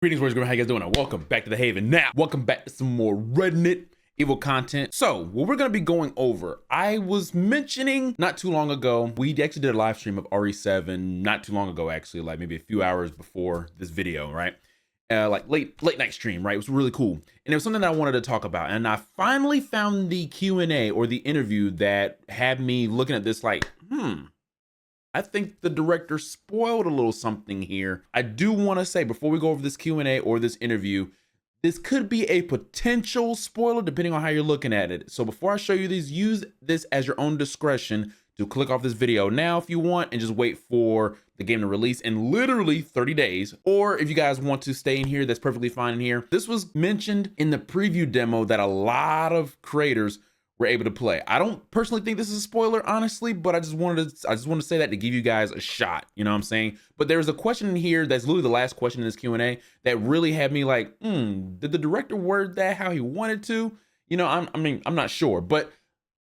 Greetings, warriors. How you guys doing? And welcome back to the Haven. Now, welcome back to some more Resident Evil content. So, what we're going to be going over, I was mentioning not too long ago, we actually did a live stream of RE7 not too long ago, actually, like maybe a few hours before this video, right? Like late night stream, right? It was really cool. And it was something that I wanted to talk about. And I finally found the Q&A or the interview that had me looking at this like, I think the director spoiled a little something here. I do want to say before we go over this Q&A or this interview, this could be a potential spoiler depending on how you're looking at it. So before I show you these, use this as your own discretion to click off this video now if you want and just wait for the game to release in literally 30 days. Or if you guys want to stay in here, that's perfectly fine in here. This was mentioned in the preview demo that a lot of creators were able to play. I don't personally think this is a spoiler, honestly, but I just wanted to say that to give you guys a shot, you know what I'm saying? But there's a question in here that's literally the last question in this Q&A that really had me like, did the director word that how he wanted to? You know, I'm not sure, but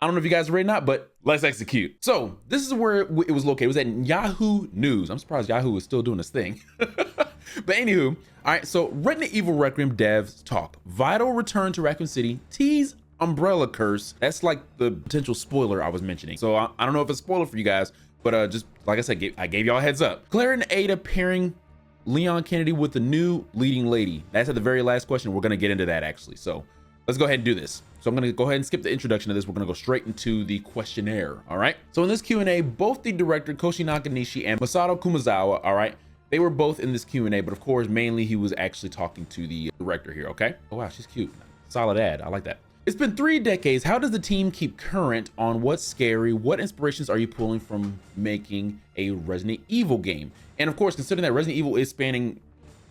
I don't know if you guys are ready or not, but let's execute. So this is where it was located. It was at Yahoo News. I'm surprised Yahoo is still doing this thing. But anywho, all right, so Resident Evil Requiem devs talk. Vital return to Raccoon City, tease umbrella curse. That's like the potential spoiler I was mentioning. So I don't know if it's a spoiler for you guys, but just like I said, I gave y'all a heads up. Claire and Ada pairing Leon Kennedy with the new leading lady. That's at the very last question. We're gonna get into that actually. So let's go ahead and do this. So I'm gonna go ahead and skip the introduction of this. We're gonna go straight into the questionnaire, all right? So in this Q&A, both the director Koshi Nakanishi and Masato Kumazawa, all right, they were both in this Q&A, but of course, mainly he was actually talking to the director here, okay? Oh wow, she's cute. Solid ad, I like that. It's been 3 decades. How does the team keep current on what's scary? What inspirations are you pulling from making a Resident Evil game? And of course, considering that Resident Evil is spanning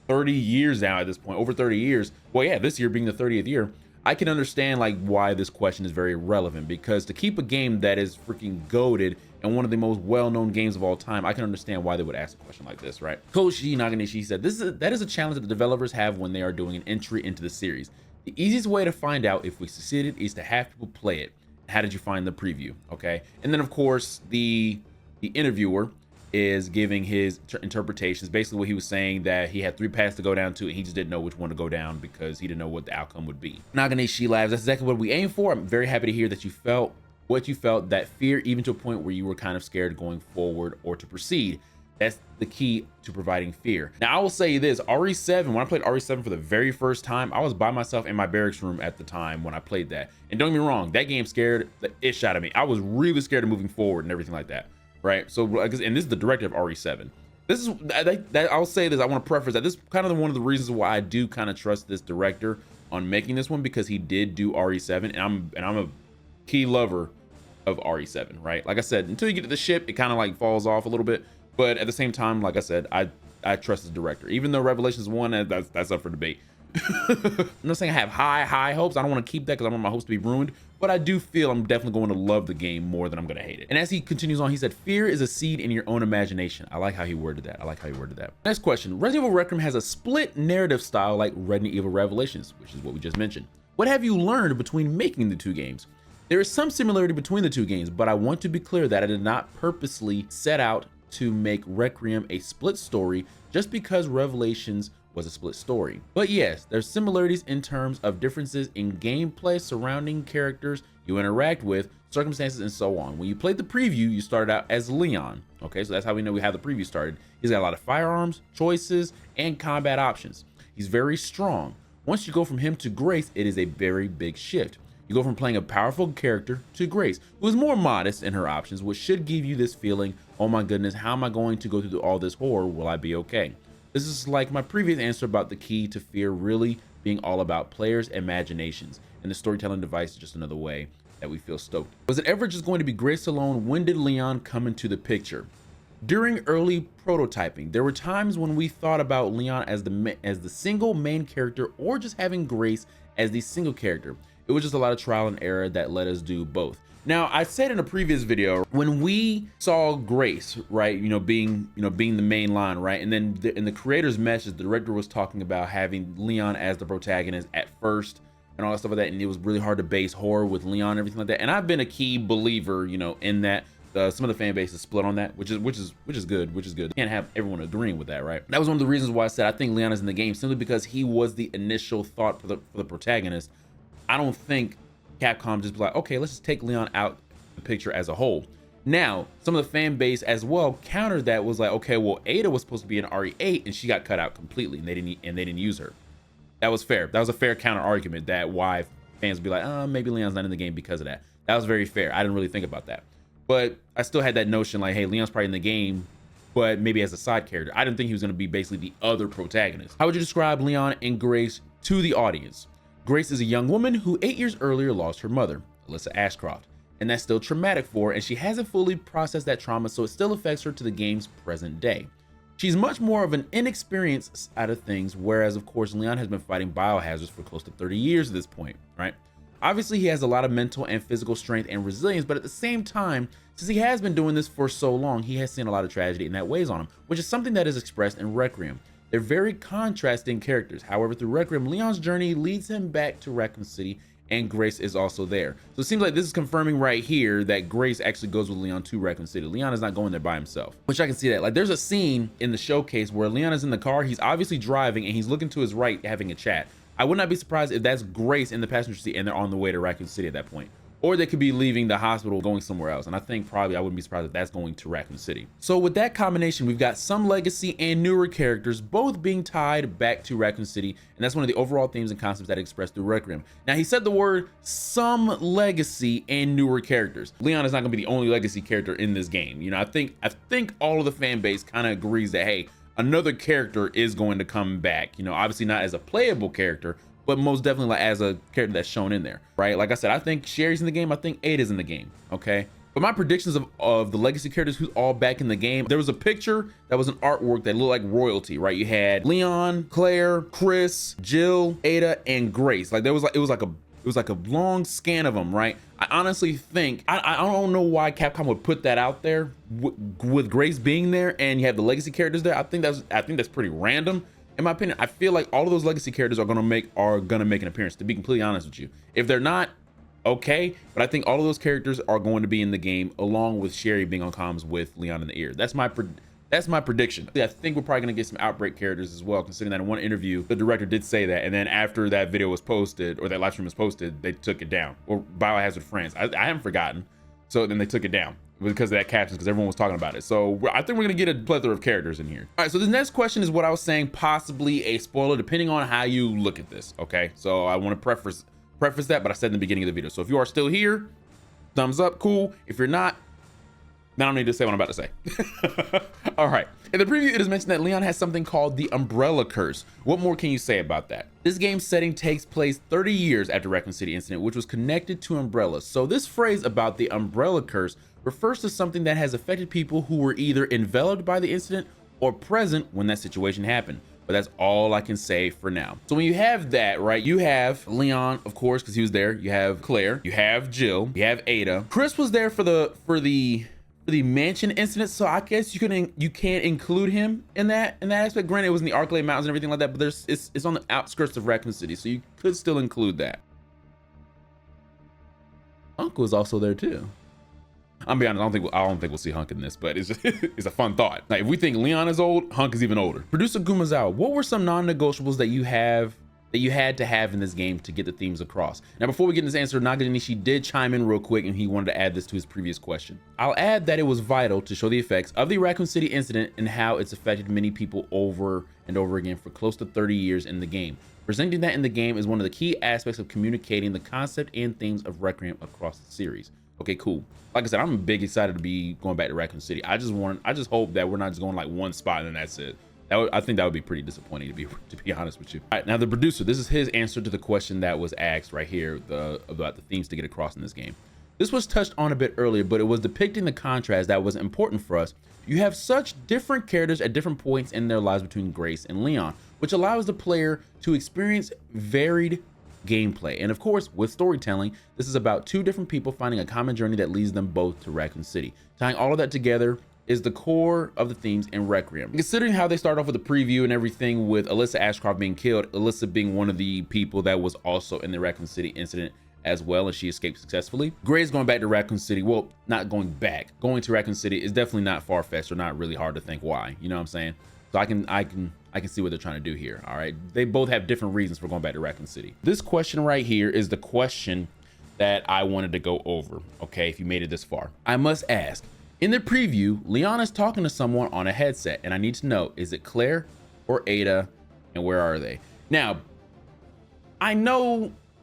30 years now at this point, over 30 years. Well, yeah, this year being the 30th year, I can understand like why this question is very relevant, because to keep a game that is freaking goated and one of the most well-known games of all time, I can understand why they would ask a question like this, right? Koshi Nakanishi said, that is a challenge that the developers have when they are doing an entry into the series. The easiest way to find out if we succeeded is to have people play it. How did you find the preview? Okay. And then of course the interviewer is giving his interpretations. Basically what he was saying, that he had 3 paths to go down to and he just didn't know which one to go down because he didn't know what the outcome would be. Nakanishi laughs. That's exactly what we aim for. I'm very happy to hear that you felt what you felt, that fear, even to a point where you were kind of scared going forward or to proceed. That's the key to providing fear. Now, I will say this, RE7, when I played RE7 for the very first time, I was by myself in my barracks room at the time when I played that. And don't get me wrong, that game scared the ish out of me. I was really scared of moving forward and everything like that, right? So, and this is the director of RE7. This is, I'll say this, I want to preface that this is kind of one of the reasons why I do kind of trust this director on making this one, because he did do RE7, and I'm a key lover of RE7, right? Like I said, until you get to the ship, it kind of like falls off a little bit. But at the same time, like I said, I trust the director, even though Revelations 1, that's up for debate. I'm not saying I have high hopes. I don't want to keep that because I don't want my hopes to be ruined, but I do feel I'm definitely going to love the game more than I'm going to hate it. And as he continues on, he said, fear is a seed in your own imagination. I like how he worded that. Next question. Resident Evil Requiem has a split narrative style like Resident Evil Revelations, which is what we just mentioned. What have you learned between making the 2 games? There is some similarity between the 2 games, but I want to be clear that I did not purposely set out to make Requiem a split story just because Revelations was a split story. But yes, there's similarities in terms of differences in gameplay surrounding characters you interact with, circumstances, and so on. When you played the preview, you started out as Leon. Okay, so that's how we know how the preview started. He's got a lot of firearms, choices, and combat options. He's very strong. Once you go from him to Grace, it is a very big shift. You go from playing a powerful character to Grace, who is more modest in her options, which should give you this feeling, oh my goodness, how am I going to go through all this horror? Will I be okay? This is like my previous answer about the key to fear really being all about players' imaginations, and the storytelling device is just another way that we feel stoked. Was it ever just going to be Grace alone? When did Leon come into the picture? During early prototyping, there were times when we thought about Leon as the single main character, or just having Grace as the single character. It was just a lot of trial and error that let us do both. Now, I said in a previous video, when we saw Grace, right, being the main line, right, and then in the creator's message, the director was talking about having Leon as the protagonist at first and all that stuff like that, and it was really hard to base horror with Leon and everything like that. And I've been a key believer, in that. some of the fan base is split on that, which is good. You can't have everyone agreeing with that, right? That was one of the reasons why I said I think Leon is in the game, simply because he was the initial thought for the protagonist. I don't think Capcom just be like, okay, let's just take Leon out the picture as a whole. Now, some of the fan base as well countered that, was like, okay, well, Ada was supposed to be an RE8 and she got cut out completely, and they didn't use her. That was fair. That was a fair counter argument, that why fans would be like, oh, maybe Leon's not in the game because of that. That was very fair. I didn't really think about that. But I still had that notion like, hey, Leon's probably in the game, but maybe as a side character. I didn't think he was going to be basically the other protagonist. How would you describe Leon and Grace to the audience? Grace is a young woman who 8 years earlier lost her mother, Alyssa Ashcroft, and that's still traumatic for her, and she hasn't fully processed that trauma, so it still affects her to the game's present day. She's much more of an inexperienced side of things, whereas of course Leon has been fighting biohazards for close to 30 years at this point, right? Obviously, he has a lot of mental and physical strength and resilience, but at the same time, since he has been doing this for so long, he has seen a lot of tragedy, and that weighs on him, which is something that is expressed in Requiem. They're very contrasting characters. However, through Requiem, Leon's journey leads him back to Raccoon City, and Grace is also there. So it seems like this is confirming right here that Grace actually goes with Leon to Raccoon City. Leon is not going there by himself, which I can see that. Like, there's a scene in the showcase where Leon is in the car, he's obviously driving, and he's looking to his right having a chat. I would not be surprised if that's Grace in the passenger seat and they're on the way to Raccoon City at that point. Or they could be leaving the hospital going somewhere else. And I think probably I wouldn't be surprised if that's going to Raccoon City. So with that combination, we've got some legacy and newer characters both being tied back to Raccoon City. And that's one of the overall themes and concepts that expressed through Requiem. Now, he said the word some legacy and newer characters. Leon is not gonna be the only legacy character in this game. You know, I think all of the fan base kind of agrees that, hey, another character is going to come back. You know, obviously not as a playable character, but most definitely like as a character that's shown in there, right? Like I said, I think Sherry's in the game. I think Ada's in the game, okay? But my predictions of the legacy characters who's all back in the game, there was a picture that was an artwork that looked like royalty, right? You had Leon, Claire, Chris, Jill, Ada, and Grace. Like, it was like a long scan of them, right? I honestly think, I don't know why Capcom would put that out there with Grace being there and you have the legacy characters there. I think that's pretty random. In my opinion, I feel like all of those legacy characters are gonna make an appearance, to be completely honest with you. If they're not, okay, but I think all of those characters are going to be in the game, along with Sherry being on comms with Leon in the ear. That's my prediction. I think we're probably gonna get some Outbreak characters as well, considering that in one interview, the director did say that, and then after that video was posted, or that live stream was posted, they took it down. Or Biohazard Friends, I haven't forgotten. So then they took it down because of that caption, because everyone was talking about it. So I think we're gonna get a plethora of characters in here. All right, so the next question is what I was saying, possibly a spoiler, depending on how you look at this, okay? So I wanna preface that, but I said in the beginning of the video. So if you are still here, thumbs up, cool. If you're not, then I don't need to say what I'm about to say. All right, in the preview, it is mentioned that Leon has something called the Umbrella Curse. What more can you say about that? This game's setting takes place 30 years after Raccoon City incident, which was connected to umbrellas. So this phrase about the Umbrella Curse refers to something that has affected people who were either enveloped by the incident or present when that situation happened. But that's all I can say for now. So when you have that, right, you have Leon, of course, because he was there. You have Claire, you have Jill, you have Ada. Chris was there for the mansion incident, so I guess you can't include him in that aspect. Granted, it was in the Arclay Mountains and everything like that, but it's on the outskirts of Raccoon City, so you could still include that. Hunk was also there too. I'm be honest, I don't think we'll see Hunk in this, but it's just, it's a fun thought. Like, if we think Leon is old, Hunk is even older. Producer Gumazawa, what were some non-negotiables that you had to have in this game to get the themes across? Now, before we get this answer, Naganishi did chime in real quick, and he wanted to add this to his previous question. I'll add that it was vital to show the effects of the Raccoon City incident and how it's affected many people over and over again for close to 30 years in the game. Presenting that in the game is one of the key aspects of communicating the concept and themes of Requiem across the series. Okay, cool. Like I said, I'm big excited to be going back to Raccoon City. I just hope that we're not just going like one spot and then that's it. I think that would be pretty disappointing, to be honest with you. All right, now the producer, this is his answer to the question that was asked right here about the themes to get across in this game. This was touched on a bit earlier, but it was depicting the contrast that was important for us. You have such different characters at different points in their lives between Grace and Leon, which allows the player to experience varied gameplay. And of course, with storytelling, this is about two different people finding a common journey that leads them both to Raccoon City. Tying all of that together is the core of the themes in Requiem. Considering how they start off with the preview and everything, with Alyssa Ashcroft being killed, Alyssa being one of the people that was also in the Raccoon City incident as well, and she escaped successfully. Gray's going back to Raccoon City. Well, not going back. Going to Raccoon City is definitely not far-fetched or not really hard to think why. You know what I'm saying? So I can see what they're trying to do here. All right. They both have different reasons for going back to Raccoon City. This question right here is the question that I wanted to go over. Okay, if you made it this far, I must ask. In the preview, Leon is talking to someone on a headset, and I need to know, is it Claire or Ada, and where are they? Now, I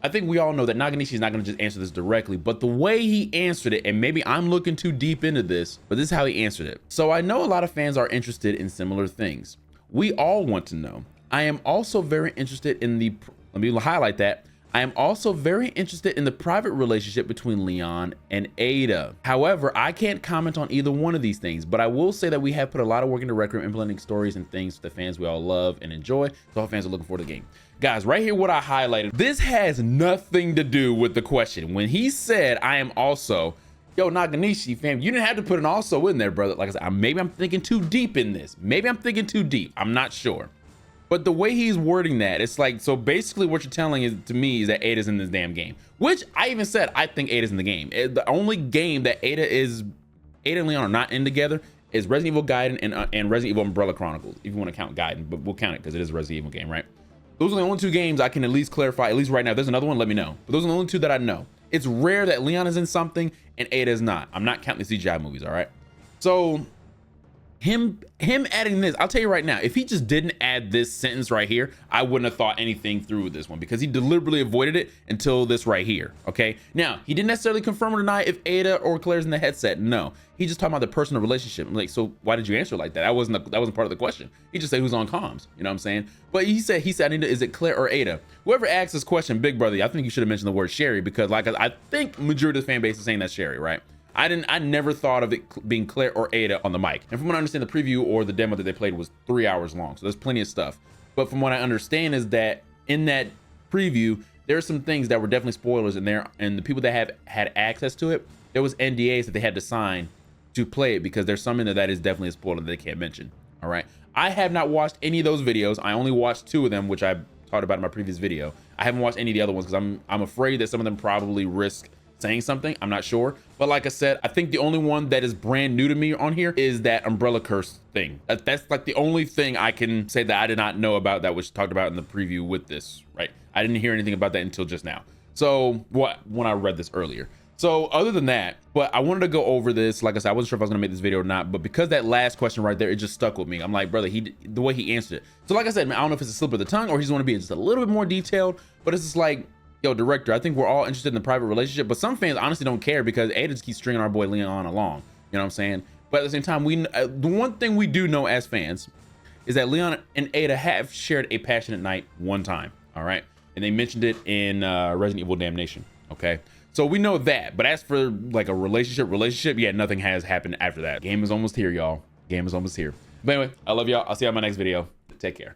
think we all know that Naganishi is not going to just answer this directly, but the way he answered it, and maybe I'm looking too deep into this, but this is how he answered it. So I know a lot of fans are interested in similar things. We all want to know. I am also very interested in the, let me highlight that. I am also very interested in the private relationship between Leon and Ada. However, I can't comment on either one of these things, but I will say that we have put a lot of work into Requiem, implementing stories and things for the fans we all love and enjoy. So all fans are looking forward to the game. Guys, right here, what I highlighted, this has nothing to do with the question. When he said, I am also, yo, Naganishi fam, you didn't have to put an also in there, brother. Like I said, maybe I'm thinking too deep in this. Maybe I'm thinking too deep. I'm not sure. But the way he's wording that, it's like, so basically what you're telling is to me is that Ada's in this damn game, which I even said, I think Ada's in the game. The only game that Ada and Leon are not in together is Resident Evil Gaiden and Resident Evil Umbrella Chronicles, if you want to count Gaiden, but we'll count it because it is a Resident Evil game, right? Those are the only two games I can at least clarify, at least right now. If there's another one, let me know. But those are the only two that I know. It's rare that Leon is in something and Ada is not. I'm not counting the CGI movies, all right? So him adding this, I'll tell you right now, if he just didn't add this sentence right here, I wouldn't have thought anything through with this one, because he deliberately avoided it until this right here. Okay, now he didn't necessarily confirm or deny if Ada or Claire's in the headset. No, he just talking about the personal relationship. I'm like, so why did you answer like that? That wasn't part of the question. He just said who's on comms, you know what I'm saying? But he said I need to, is it Claire or Ada? Whoever asked this question, big brother, I think you should have mentioned the word Sherry, because like I think majority of the fan base is saying that's Sherry, right? I never thought of it being Claire or Ada on the mic. And from what I understand, the preview or the demo that they played was 3 hours long. So there's plenty of stuff. But from what I understand is that in that preview, there are some things that were definitely spoilers in there. And the people that have had access to it, there was NDAs that they had to sign to play it, because there's some in there that is definitely a spoiler that they can't mention. All right. I have not watched any of those videos. I only watched 2 of them, which I talked about in my previous video. I haven't watched any of the other ones because I'm afraid that some of them probably risk saying something. I'm not sure, but like I said, I think the only one that is brand new to me on here is that umbrella curse thing. That's like the only thing I can say that I did not know about that was talked about in the preview with this, right? I didn't hear anything about that until just now. So when I read this earlier. So other than that, but I wanted to go over this. Like I said, I wasn't sure if I was gonna make this video or not, but because that last question right there, it just stuck with me. I'm like, brother, the way he answered it. So like I said, man, I don't know if it's a slip of the tongue or he just want to be just a little bit more detailed, but it's just like, yo, director, I think we're all interested in the private relationship, but some fans honestly don't care because Ada just keeps stringing our boy Leon along. You know what I'm saying? But at the same time, the one thing we do know as fans is that Leon and Ada have shared a passionate night one time. All right. And they mentioned it in Resident Evil Damnation. Okay. So we know that. But as for like a relationship, yeah, nothing has happened after that. Game is almost here, y'all. Game is almost here. But anyway, I love y'all. I'll see you on my next video. Take care.